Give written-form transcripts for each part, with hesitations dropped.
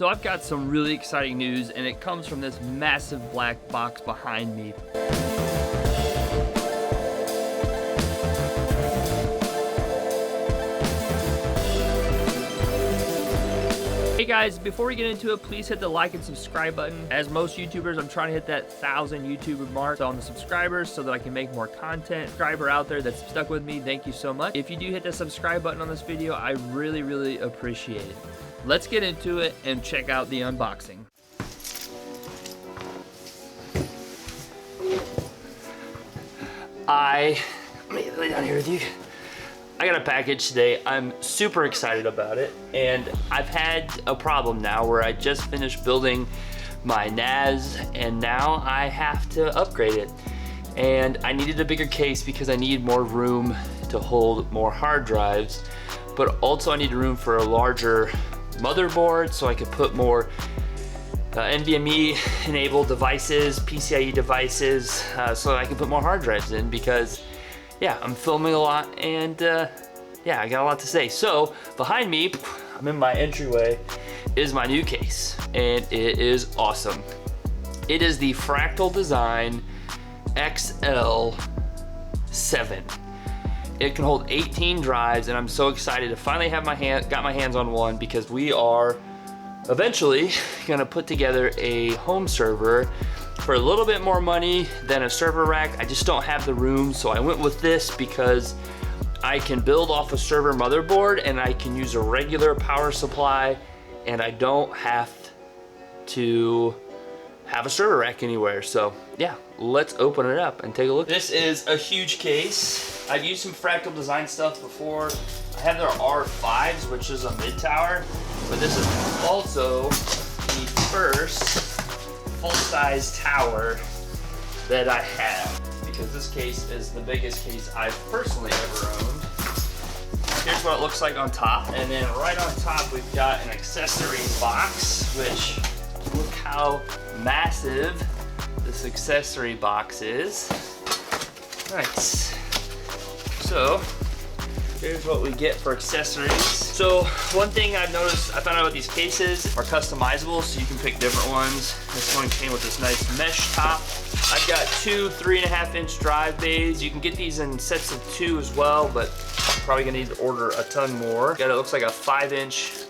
So I've got some really exciting news, and it comes from this massive black box behind me. Hey guys, before we get into it, please hit the like and subscribe button. As most YouTubers, I'm trying to hit that 1,000 YouTuber mark on the subscribers so that I can make more content. Subscriber out there that's stuck with me, thank you so much. If you do hit the subscribe button on this video, I really appreciate it. Let's get into it and check out the unboxing. Let me lay down here with you. I got a package today. I'm super excited about it, and I've had a problem now where I just finished building my NAS and now I have to upgrade it. And I needed a bigger case because I need more room to hold more hard drives, but also I need room for a larger motherboard so I could put more NVMe enabled devices, PCIe devices, so I can put more hard drives in because yeah, I'm filming a lot and yeah, I got a lot to say. So behind me, I'm in my entryway, is my new case and it is awesome. It is the Fractal Design XL7. It can hold 18 drives, and I'm so excited to finally have got my hands on one because we are eventually gonna put together a home server for a little bit more money than a server rack. I just don't have the room, so I went with this because I can build off a server motherboard and I can use a regular power supply, and I don't have to have a server rack anywhere. So yeah, let's open it up and take a look. This is a huge case. I've used some Fractal Design stuff before. I have their R5s, which is a mid-tower, but this is also the first full-size tower that I have, because this case is the biggest case I've personally ever owned. Here's what it looks like on top, and then right on top we've got an accessories box, which look how massive this accessory box is. Nice. So here's what we get for accessories. So one thing I've noticed, I found out about these cases are customizable, so you can pick different ones. This one came with this nice mesh top. I've got two 3.5-inch drive bays. You can get these in sets of 2 as well, but I'm probably gonna need to order a ton more. Got it looks like a 5-inch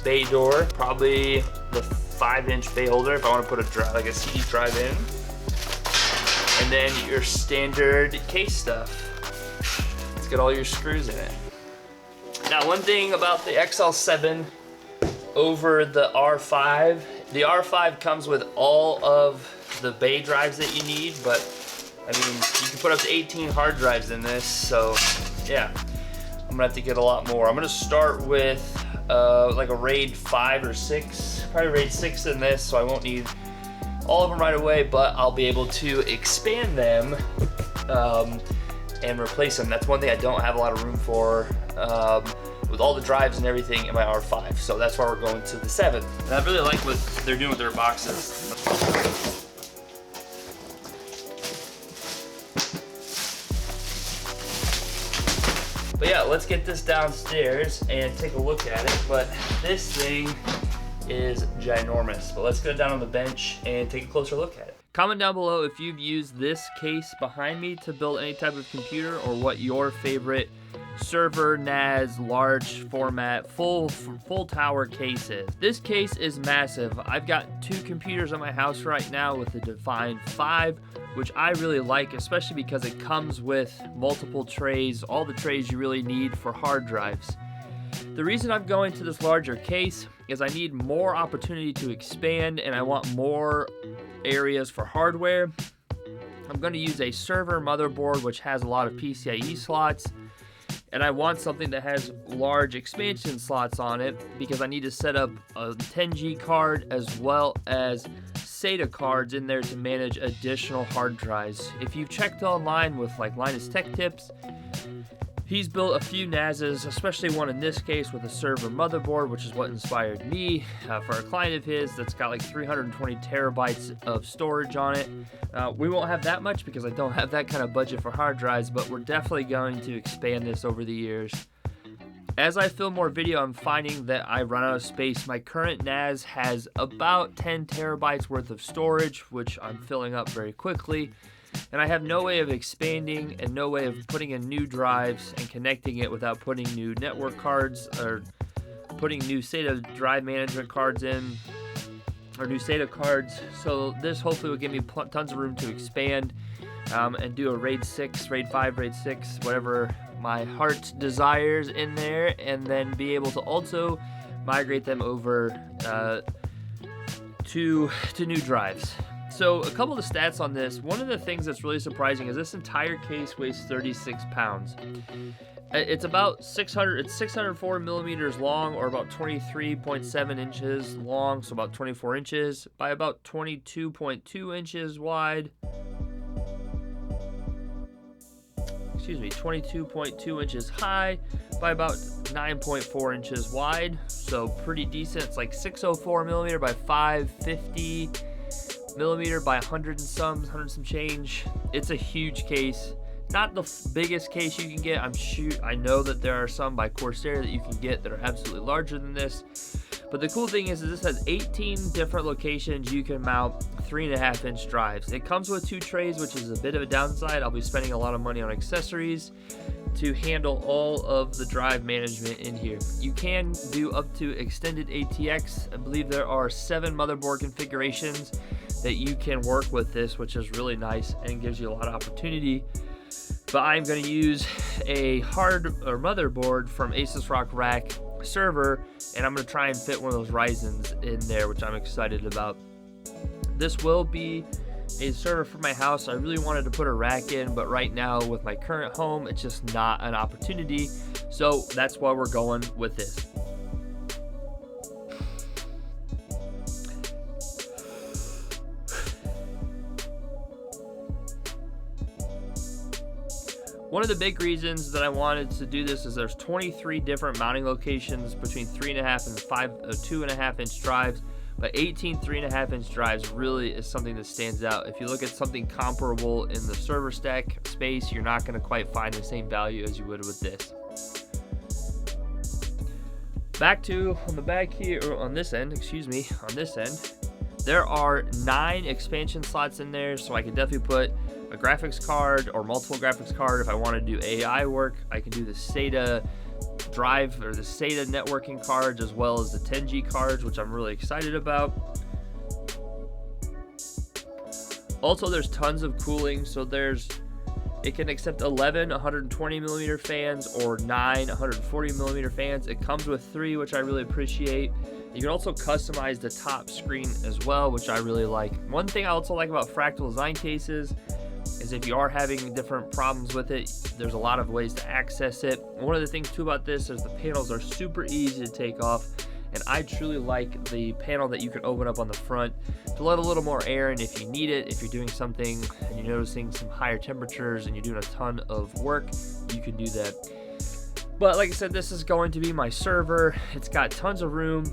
bay door, probably the 5-inch bay holder if I want to put a like a CD drive in, and then your standard case stuff. It's got all your screws in it. Now, one thing about the XL7 over the R5, the R5 comes with all of the bay drives that you need, but I mean, you can put up to 18 hard drives in this, so yeah, I'm gonna have to get a lot more. I'm gonna start with like a RAID 5 or 6, probably RAID 6 in this, so I won't need all of them right away, but I'll be able to expand them and replace them. That's one thing I don't have a lot of room for with all the drives and everything in my R5, so that's why we're going to the 7. And I really like what they're doing with their boxes. But yeah, let's get this downstairs and take a look at it. But this thing is ginormous. But let's go down on the bench and take a closer look at it. Comment down below if you've used this case behind me to build any type of computer, or what your favorite server NAS large format full tower case is. This case is massive. I've got 2 computers in my house right now with the Define 5, which I really like, especially because it comes with multiple trays, all the trays you really need for hard drives. The reason I'm going to this larger case is I need more opportunity to expand, and I want more areas for hardware. I'm going to use a server motherboard which has a lot of PCIe slots, and I want something that has large expansion slots on it because I need to set up a 10G card as well as SATA cards in there to manage additional hard drives. If you've checked online with like Linus Tech Tips, he's built a few NASs, especially one in this case with a server motherboard, which is what inspired me for a client of his that's got like 320 terabytes of storage on it. We won't have that much because I don't have that kind of budget for hard drives, but we're definitely going to expand this over the years. As I film more video, I'm finding that I run out of space. My current NAS has about 10 terabytes worth of storage, which I'm filling up very quickly. And I have no way of expanding and no way of putting in new drives and connecting it without putting new network cards or putting new SATA drive management cards in, or new SATA cards. So this hopefully will give me tons of room to expand and do a RAID 6, RAID 5, RAID 6, whatever my heart desires in there, and then be able to also migrate them over to new drives. So a couple of the stats on this. One of the things that's really surprising is this entire case weighs 36 pounds. It's about 604 millimeters long, or about 23.7 inches long, so about 24 inches by about 22.2 inches wide. 22.2 inches high by about 9.4 inches wide. So pretty decent. It's like 604 millimeter by 550 millimeter by 100 and some change. It's a huge case. Not the biggest case you can get. I know that there are some by Corsair that you can get that are absolutely larger than this. But the cool thing is this has 18 different locations you can mount 3.5 inch drives. It comes with 2 trays, which is a bit of a downside. I'll be spending a lot of money on accessories to handle all of the drive management in here. You can do up to extended ATX. I believe there are 7 motherboard configurations that you can work with this, which is really nice and gives you a lot of opportunity. But I'm going to use a motherboard from Asus Rock Rack server, and I'm going to try and fit one of those Ryzens in there, which I'm excited about. This will be a server for my house. I really wanted to put a rack in, but right now with my current home, it's just not an opportunity. So that's why we're going with this. One of the big reasons that I wanted to do this is there's 23 different mounting locations between 3.5 and 2.5 inch drives, but 18 3.5 inch drives really is something that stands out. If you look at something comparable in the server stack space, you're not going to quite find the same value as you would with this. Back to on the back here, or on this end, there are 9 expansion slots in there, so I could definitely put a graphics card or multiple graphics card. If I want to do AI work, I can do the SATA drive or the SATA networking cards, as well as the 10G cards, which I'm really excited about. Also, there's tons of cooling, so it can accept 11 120 millimeter fans or 9 140 millimeter fans. It comes with 3, which I really appreciate. You can also customize the top screen as well, which I really like. One thing I also like about Fractal design cases is if you are having different problems with it, there's a lot of ways to access it. One of the things too about this is the panels are super easy to take off, and I truly like the panel that you can open up on the front to let a little more air in if you need it. If you're doing something and you're noticing some higher temperatures and you're doing a ton of work, you can do that. But like I said, this is going to be my server. It's got tons of room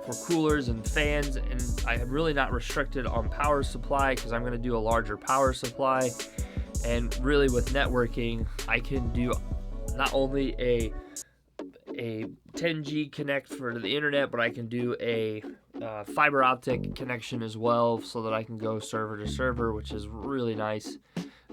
for coolers and fans, and I am really not restricted on power supply because I'm going to do a larger power supply. And really with networking, I can do not only a 10G connect for the internet, but I can do a fiber optic connection as well, so that I can go server to server, which is really nice.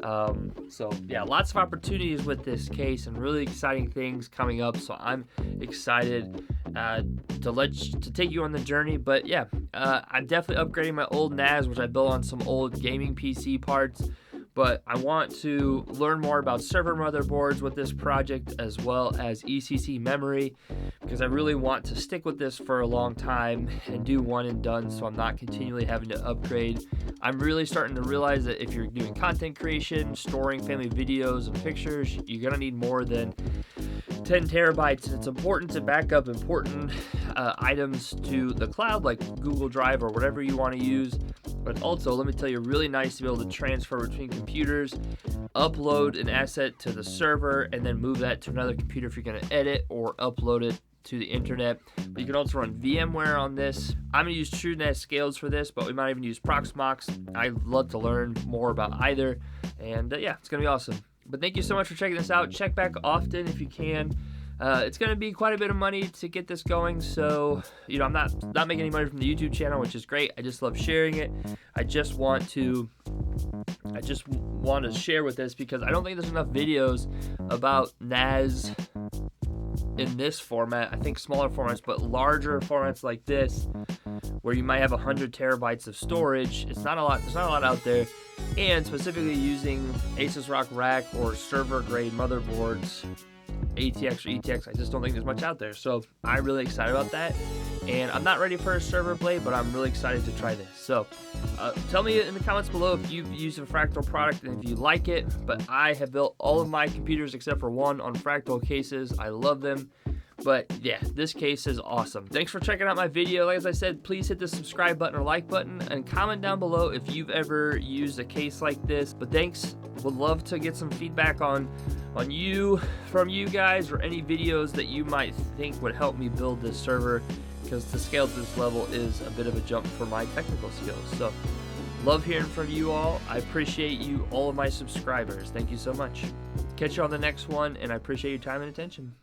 So yeah, lots of opportunities with this case and really exciting things coming up. So I'm excited to take you on the journey. But yeah, I'm definitely upgrading my old NAS, which I built on some old gaming PC parts. But I want to learn more about server motherboards with this project, as well as ECC memory, because I really want to stick with this for a long time and do one and done, so I'm not continually having to upgrade. I'm really starting to realize that if you're doing content creation, storing family videos and pictures, you're gonna need more than 10 terabytes. And it's important to back up important items to the cloud, like Google Drive or whatever you want to use. But also, let me tell you, really nice to be able to transfer between computers, upload an asset to the server, and then move that to another computer if you're going to edit or upload it to the internet. But you can also run VMware on this. I'm going to use TrueNAS Scales for this, but we might even use Proxmox. I'd love to learn more about either. And yeah, it's going to be awesome. But thank you so much for checking this out. Check back often if you can. It's going to be quite a bit of money to get this going, so you know, I'm not making any money from the YouTube channel, which is great. I just love sharing it. I just want to share with this because I don't think there's enough videos about NAS in this format. I think smaller formats, but larger formats like this, where you might have 100 terabytes of storage. It's not a lot. There's not a lot out there, and specifically using Asus Rock Rack or server grade motherboards, ATX or ETX, I just don't think there's much out there. So I'm really excited about that, and I'm not ready for a server blade, but I'm really excited to try this. So tell me in the comments below if you've used a Fractal product and if you like it. But I have built all of my computers except for one on Fractal cases. I love them. But yeah, this case is awesome. Thanks for checking out my video. Like as I said, please hit the subscribe button or like button and comment down below if you've ever used a case like this. But thanks. Would love to get some feedback from you guys, or any videos that you might think would help me build this server, because to scale to this level is a bit of a jump for my technical skills. So love hearing from you all. I appreciate you, all of my subscribers. Thank you so much. Catch you on the next one, and I appreciate your time and attention.